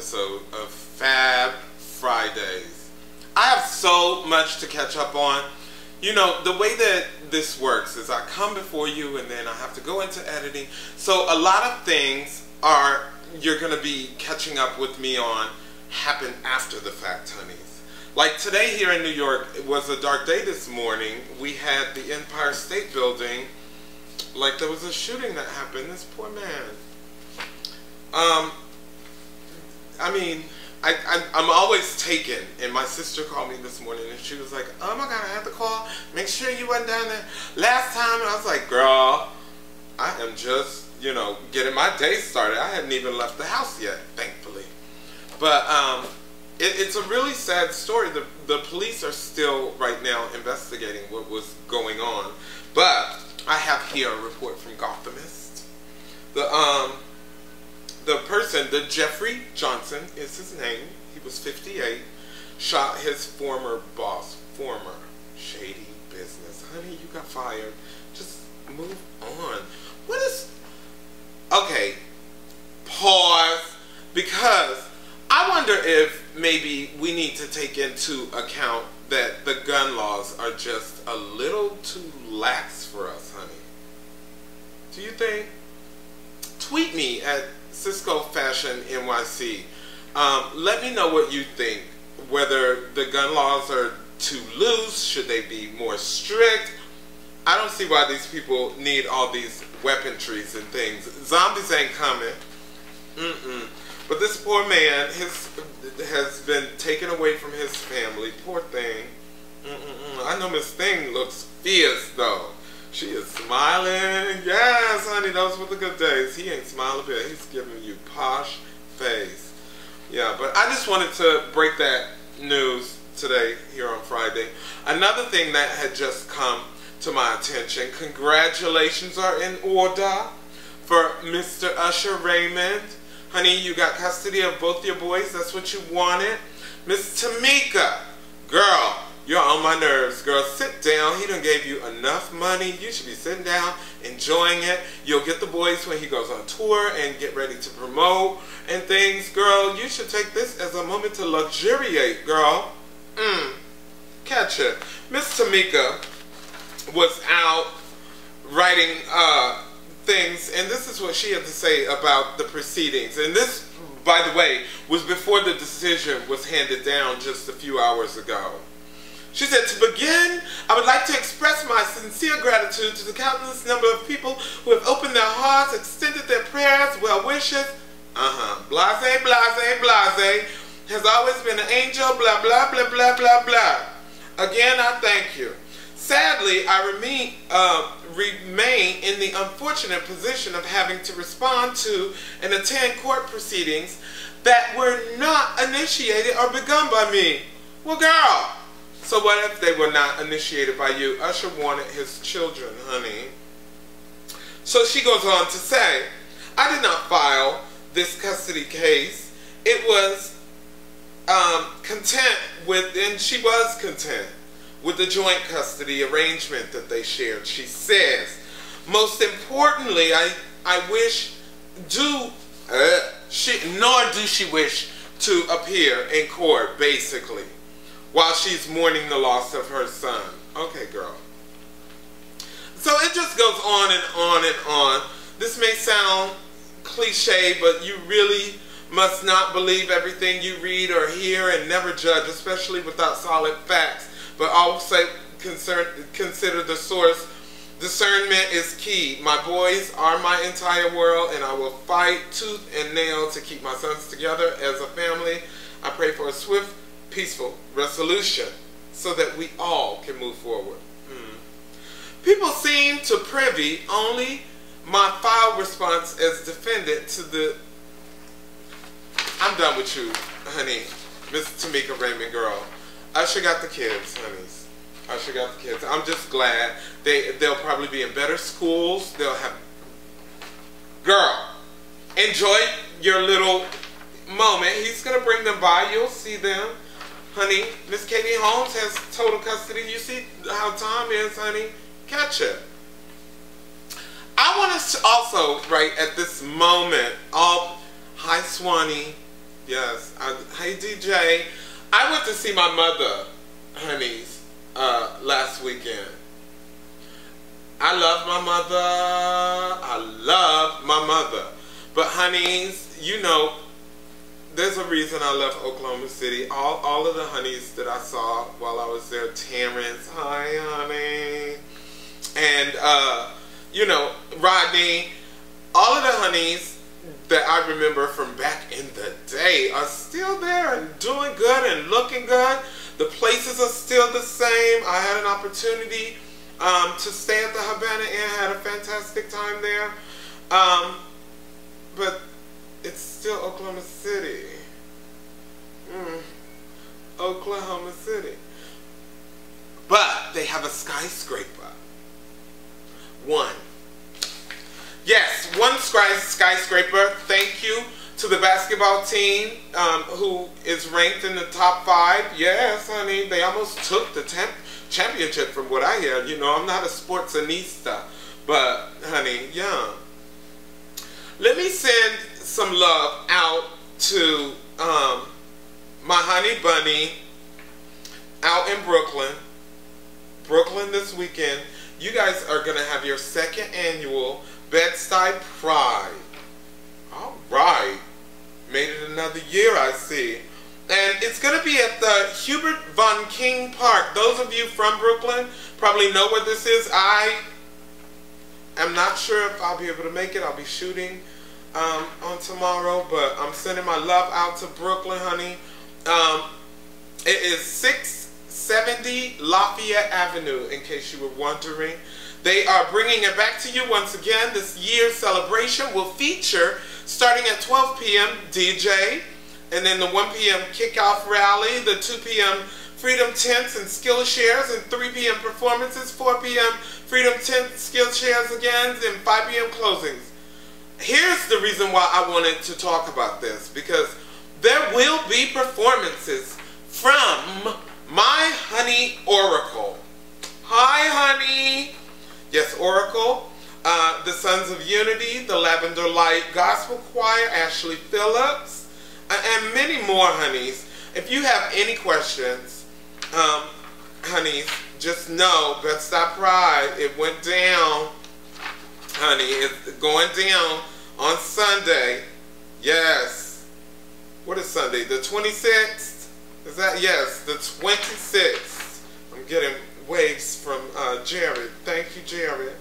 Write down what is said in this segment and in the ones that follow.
episode of Fab Fridayz. I have so much to catch up on. You know, the way that this works is I come before you and then I have to go into editing. So a lot of things you're going to be catching up with me on happen after the fact, honeys. Like today here in New York, it was a dark day this morning. We had the Empire State Building, like there was a shooting that happened. This poor man. I'm always taken, and my sister called me this morning and she was like, oh my God, I had to call, make sure you wasn't down there last time. And I was like, girl, I am just, you know, getting my day started. I hadn't even left the house yet, thankfully. But it's a really sad story. The police are still right now investigating what was going on. But I have here a report from Gothamist. The person, the Jeffrey Johnson is his name, he was 58, shot his former boss, shady business. Honey, you got fired. Just move on. What is, okay, pause, because I wonder if maybe we need to take into account that the gun laws are just a little too lax for us, honey. Do you think? Tweet me at Cisco Fashion NYC. Let me know what you think. Whether the gun laws are too loose, should they be more strict? I don't see why these people need all these weaponries and things. Zombies ain't coming. But this poor man has been taken away from his family. Poor thing. I know Miss Thing looks fierce though. She is smiling. Yes, honey, those were the good days. He ain't smiling a bit. He's giving you posh face. Yeah, but I just wanted to break that news today here on Friday. Another thing that had just come to my attention. Congratulations are in order for Mr. Usher Raymond. Honey, you got custody of both your boys. That's what you wanted. Miss Tamika, girl, you're on my nerves, girl. Sit down. He done gave you enough money. You should be sitting down, enjoying it. You'll get the boys when he goes on tour and get ready to promote and things. Girl, you should take this as a moment to luxuriate, girl. Catch it. Miss Tamika was out writing things, and this is what she had to say about the proceedings. And this, by the way, was before the decision was handed down just a few hours ago. She said, to begin, I would like to express my sincere gratitude to the countless number of people who have opened their hearts, extended their prayers, well wishes. Blase, blase, blase. Has always been an angel, blah, blah, blah, blah, blah, blah. Again, I thank you. Sadly, I remain in the unfortunate position of having to respond to and attend court proceedings that were not initiated or begun by me. Well, girl. So what if they were not initiated by you? Usher wanted his children, honey. So she goes on to say, I did not file this custody case. It was she was content with the joint custody arrangement that they shared. She says, most importantly, nor do she wish to appear in court, basically, while she's mourning the loss of her son. Okay, girl. So it just goes on and on and on. This may sound cliche, but you really must not believe everything you read or hear and never judge, especially without solid facts. But also consider the source. Discernment is key. My boys are my entire world, and I will fight tooth and nail to keep my sons together as a family. I pray for a swift, peaceful resolution so that we all can move forward. People seem to privy only my file response as defendant to the... I'm done with you, honey. Miss Tamika Raymond, girl. Usher got the kids, honeys. Usher got the kids. I'm just glad they'll probably be in better schools. They'll have... Girl, enjoy your little moment. He's going to bring them by. You'll see them. Honey, Miss Katie Holmes has total custody. You see how Tom is, honey? Catch it. I want us to also, right at this moment, hi Swanee, Yes. Hey, DJ. I went to see my mother, Honeyz, last weekend. I love my mother. I love my mother. But Honeyz, you know, there's a reason I left Oklahoma City. All of the Honeyz that I saw while I was there, Terrence, hi honey, and you know, Rodney, all of the Honeyz that I remember from back in the day are still there and doing good and looking good. The places are still the same. I had an opportunity to stay at the Havana Inn, had a fantastic time there. But it's still Oklahoma City. Oklahoma City. But they have a skyscraper. One. Yes, one skyscraper. Thank you to the basketball team who is ranked in the top 5. Yes, honey, they almost took the championship from what I hear. You know, I'm not a sportsanista, but honey, yeah. Let me send some love out to my honey bunny out in Brooklyn. Brooklyn this weekend. You guys are going to have your 2nd annual Bed-Stuy Pride. All right. Made it another year, I see. And it's going to be at the Hubert Von King Park. Those of you from Brooklyn probably know where this is. I am not sure if I'll be able to make it. I'll be shooting on tomorrow, but I'm sending my love out to Brooklyn, honey. It is 670 Lafayette Avenue, in case you were wondering. They are bringing it back to you once again. This year's celebration will feature, starting at 12 p.m., DJ, and then the 1 p.m. kickoff rally, the 2 p.m. Freedom Tents and Skill Shares, and 3 p.m. performances, 4 p.m. Freedom Tents, Skill Shares again, and 5 p.m. closings. Here's the reason why I wanted to talk about this, because there will be performances from my honey Oracle. Hi, honey. Yes, Oracle. The Sons of Unity, the Lavender Light Gospel Choir, Ashley Phillips, and many more, honeys. If you have any questions, honeys, just know Bed-Stuy Pride, it went down, honey. It's going down on Sunday. Yes. What is Sunday? The 26th? Is that? Yes, the 26th. I'm getting waves from Jared. Thank you, Jared.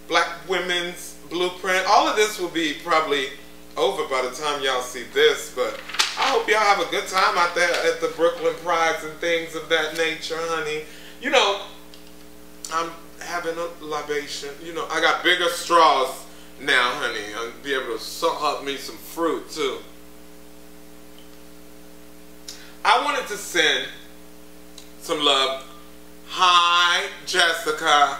Black Women's Blueprint. All of this will be probably over by the time y'all see this, but I hope y'all have a good time out there at the Brooklyn Prides and things of that nature, honey. You know, I'm having a libation. You know, I got bigger straws now, honey. I'll be able to suck up me some fruit, too. I wanted to send some love. Hi, Jessica.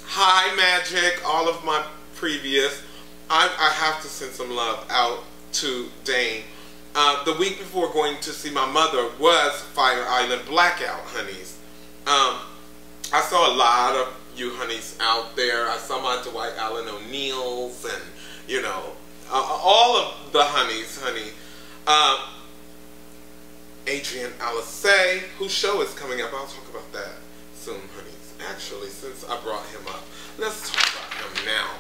Hi, Magic. All of my previous. I have to send some love out to Dane. The week before going to see my mother was Fire Island Blackout, honeys. I saw a lot of you honeys out there. I saw my Dwight Allen O'Neills and, you know, all of the honeys, honey. Adrian Alisay, whose show is coming up. I'll talk about that soon, honeys. Actually, since I brought him up, let's talk about him now,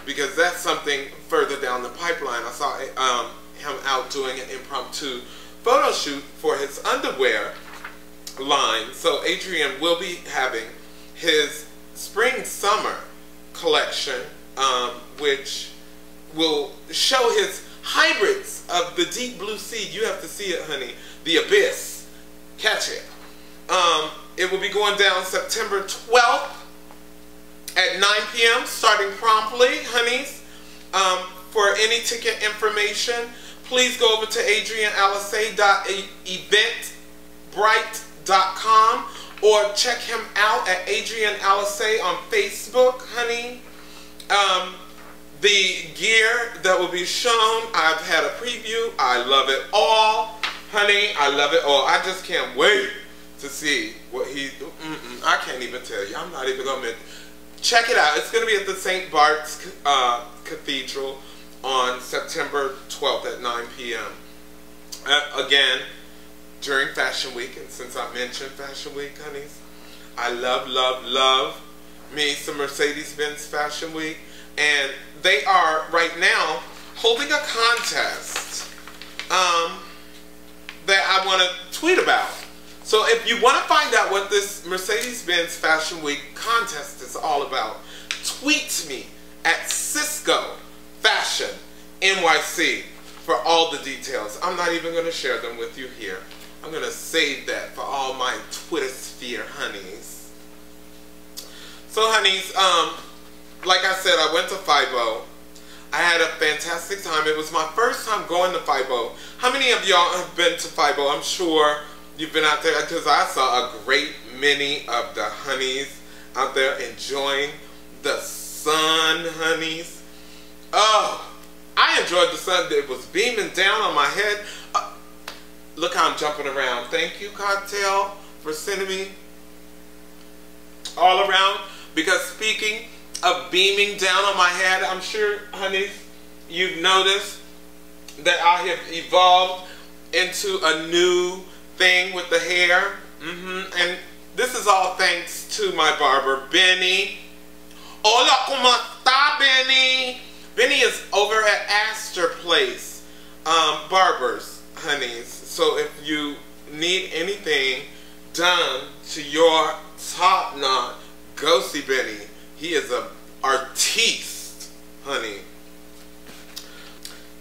because that's something further down the pipeline. I saw him out doing an impromptu photo shoot for his underwear line. So Adrian will be having his spring-summer collection, which will show his hybrids of the deep blue sea. You have to see it, honey. The Abyss. Catch it. It will be going down September 12th at 9 p.m. starting promptly, honeys. For any ticket information, please go over to adrianalisay.eventbrite.com or check him out at Adrian Alisay on Facebook, honey. The gear that will be shown, I've had a preview. I love it all, honey. I love it all. I just can't wait to see what he. I can't even tell you. I'm not even gonna check it out. It's gonna be at the St. Bart's Cathedral on September 12th at 9 p.m. Again, during Fashion Week, and since I mentioned Fashion Week, honeys, I love me some Mercedes-Benz Fashion Week. And they are, right now, holding a contest that I want to tweet about. So if you want to find out what this Mercedes-Benz Fashion Week contest is all about, tweet me at Cisco Fashion NYC for all the details. I'm not even going to share them with you here. I'm going to save that for all my Twitter sphere honeys. So honeys, like I said, I went to FIBO. I had a fantastic time. It was my first time going to FIBO. How many of y'all have been to FIBO? I'm sure you've been out there, because I saw a great many of the honeys out there enjoying the sun, honeys. Oh, I enjoyed the sun. It was beaming down on my head. Look how I'm jumping around. Thank you, Cocktail, for sending me all around. Because speaking of beaming down on my head, I'm sure, honeys, you've noticed that I have evolved into a new thing with the hair. And this is all thanks to my barber, Benny. Hola, ¿cómo está, Benny? Benny is over at Astor Place Barbers, honeys. So if you need anything done to your top knot, go see Benny. He is an artiste, honey.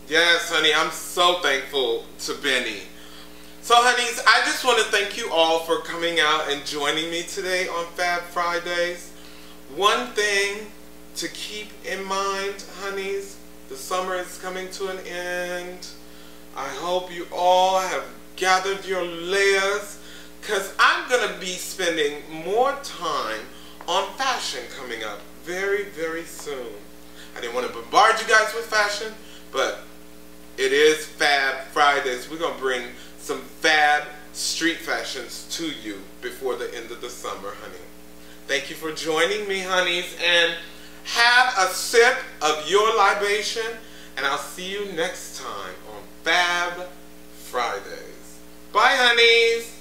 Yes, honey, I'm so thankful to Benny. So, honeys, I just want to thank you all for coming out and joining me today on Fab Fridays. One thing to keep in mind, honeys, the summer is coming to an end. I hope you all have gathered your layers, because I'm going to be spending more time on fashion coming up very, very soon. I didn't want to bombard you guys with fashion, but it is Fab Fridays. We're going to bring some fab street fashions to you before the end of the summer, honey. Thank you for joining me, honeys, and have a sip of your libation, and I'll see you next time on Fab Fridays. Bye, honeys.